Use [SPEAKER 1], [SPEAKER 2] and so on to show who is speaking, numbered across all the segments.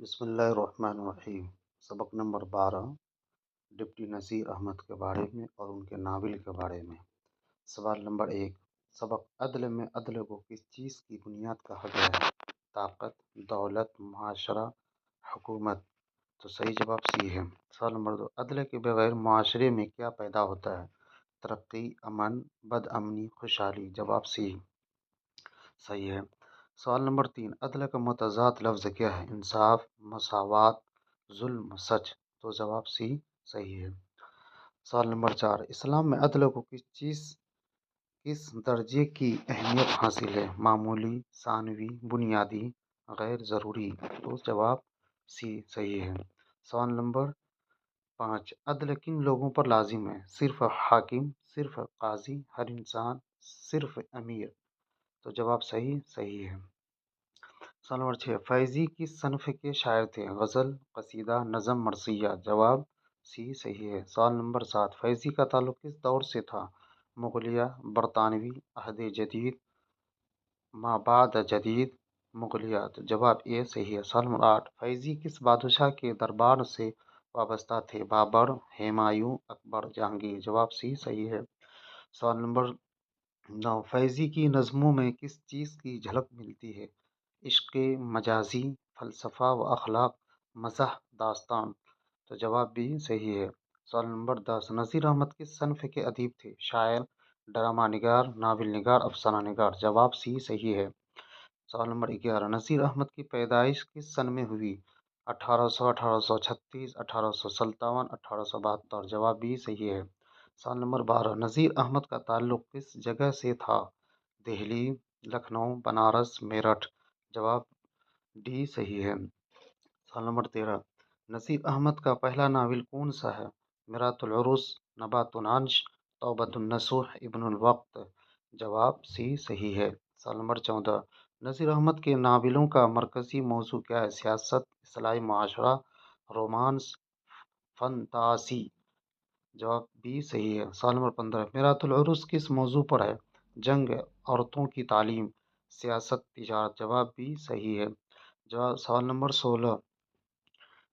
[SPEAKER 1] بسم اللہ الرحمن الرحیم۔ سبق نمبر 12 ڈپٹی نذیر احمد کے بارے میں اور ان کے ناول کے بارے میں۔ سوال نمبر 1، سبق عدل میں عدل کو کس چیز کی بنیاد کہا گیا ہے؟ طاقت، دولت، معاشرہ، حکومت۔ تو صحیح جواب سی ہے۔ سوال نمبر 2، عدل کے بغیر معاشرے میں کیا پیدا ہوتا ہے؟ ترقی، امن، بد امنی، خوشحالی۔ جواب سی صحیح ہے۔ سوال نمبر 3، عدل کا متضاد لفظ کیا ہے؟ انصاف، مساوات، ظلم، سچ۔ تو جواب سی صحیح ہے۔ سوال نمبر 4، اسلام میں عدل کو کس درجے کی اہمیت حاصل ہے؟ معمولی، ثانوی، بنیادی، غیر ضروری۔ تو جواب سی صحیح ہے۔ سوال نمبر 5، عدل کن لوگوں پر لازم ہے؟ صرف حاکم، صرف قاضی، ہر انسان، صرف امیر۔ تو جواب صحیح ہے۔ سوال نمبر 6، فیضی کس صنف کے شاعر تھے؟ غزل، قصیدہ، نظم، مرثیہ۔ جواب سی صحیح ہے۔ سوال نمبر 7، فیضی کا تعلق کس دور سے تھا؟ مغلیہ، برطانوی، عہد جدید، مابعد جدید، مغلیہ۔ تو جواب اے صحیح ہے۔ سوال نمبر 8، فیضی کس بادشاہ کے دربار سے وابستہ تھے؟ بابر، ہمایوں، اکبر، جہانگیر۔ جواب سی صحیح ہے۔ سوال نمبر 9، فیضی کی نظموں میں کس چیز کی جھلک ملتی ہے؟ عشق مجازی، فلسفہ و اخلاق، مزاح، داستان۔ تو جواب بھی صحیح ہے۔ سوال نمبر 10، نذیر احمد کس صنف کے ادیب تھے؟ شاعر، ڈرامہ نگار، ناول نگار، افسانہ نگار۔ جواب سی صحیح ہے۔ سوال نمبر 11، نذیر احمد کی پیدائش کس سن میں ہوئی؟ 1800، 1836، 1857، 1872۔ جواب بھی صحیح ہے۔ سوال نمبر 12، نذیر احمد کا تعلق کس جگہ سے تھا؟ دہلی، لکھنؤ، بنارس، میرٹھ۔ جواب ڈی صحیح ہے۔ سوال نمبر 13، نذیر احمد کا پہلا ناول کون سا ہے؟ میرات العروس، نبات العنش، توبۃ النصوح، ابن الوقت۔ جواب سی صحیح ہے۔ سوال نمبر 14، نذیر احمد کے ناولوں کا مرکزی موضوع کیا ہے؟ سیاست، اصلاحی معاشرہ، رومانس، فنتاسی۔ جواب بی صحیح ہے۔ سوال نمبر 15، میرات العروس کس موضوع پر ہے؟ جنگ، عورتوں کی تعلیم، سیاست، تجارت۔ جواب بھی صحیح ہے۔ سوال نمبر 16،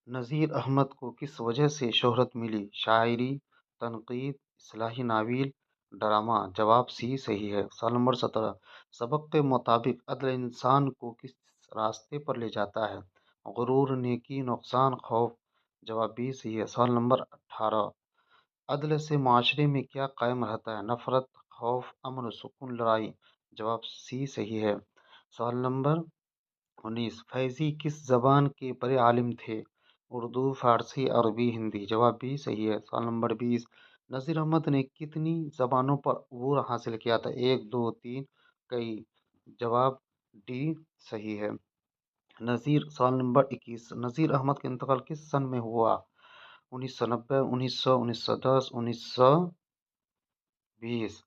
[SPEAKER 1] نذیر احمد کو کس وجہ سے شہرت ملی؟ شاعری، تنقید، اصلاحی ناول، ڈرامہ۔ جواب سی صحیح ہے۔ سوال نمبر 17، سبق کے مطابق عدل انسان کو کس راستے پر لے جاتا ہے؟ غرور، نیکی، نقصان، خوف۔ جواب بھی صحیح ہے۔ سوال نمبر 18، عدل سے معاشرے میں کیا قائم رہتا ہے؟ نفرت، خوف، امن و سکون، لڑائی۔ جواب سی صحیح ہے۔ سوال نمبر 19، فیضی کس زبان کے بڑے عالم تھے؟ اردو، فارسی، عربی، ہندی۔ جواب بھی صحیح ہے۔ سوال نمبر 20، نذیر احمد نے کتنی زبانوں پر عبور حاصل کیا تھا؟ 1، 2، 3، کئی۔ جواب ڈی صحیح ہے۔ سوال نمبر 21، نذیر احمد کا انتقال کس سن میں ہوا؟ 1990، 1900، 1910، 1920۔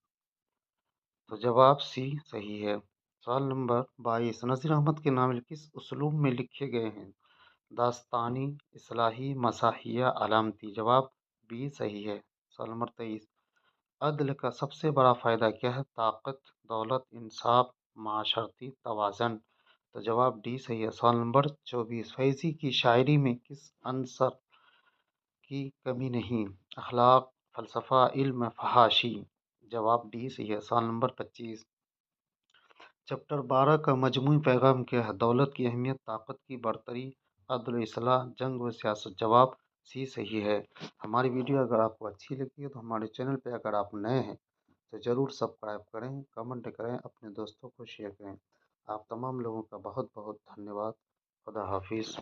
[SPEAKER 1] تو جواب سی صحیح ہے۔ سوال نمبر 22، نذیر احمد کے ناول کس اسلوب میں لکھے گئے ہیں؟ داستانی، اصلاحی، مزاحیہ، علامتی۔ جواب بی صحیح ہے۔ سوال نمبر 23، عدل کا سب سے بڑا فائدہ کیا ہے؟ طاقت، دولت، انصاف، معاشرتی توازن۔ تو جواب ڈی صحیح ہے۔ سوال نمبر 24، فیضی کی شاعری میں کس عنصر کی کمی نہیں؟ اخلاق، فلسفہ، علم، فحاشی۔ جواب ڈی صحیح ہے۔ سوال نمبر 25، چیپٹر 12 کا مجموعی پیغام کیا ہے؟ دولت کی اہمیت، طاقت کی برتری، عدل و اصلاح، جنگ و سیاست۔ جواب سی صحیح ہے۔ ہماری ویڈیو اگر آپ کو اچھی لگی ہے تو ہمارے چینل پہ اگر آپ نئے ہیں تو ضرور سبسکرائب کریں، کمنٹ کریں، اپنے دوستوں کو شیئر کریں۔ آپ تمام لوگوں کا بہت بہت دھنیہ واد۔ خدا حافظ۔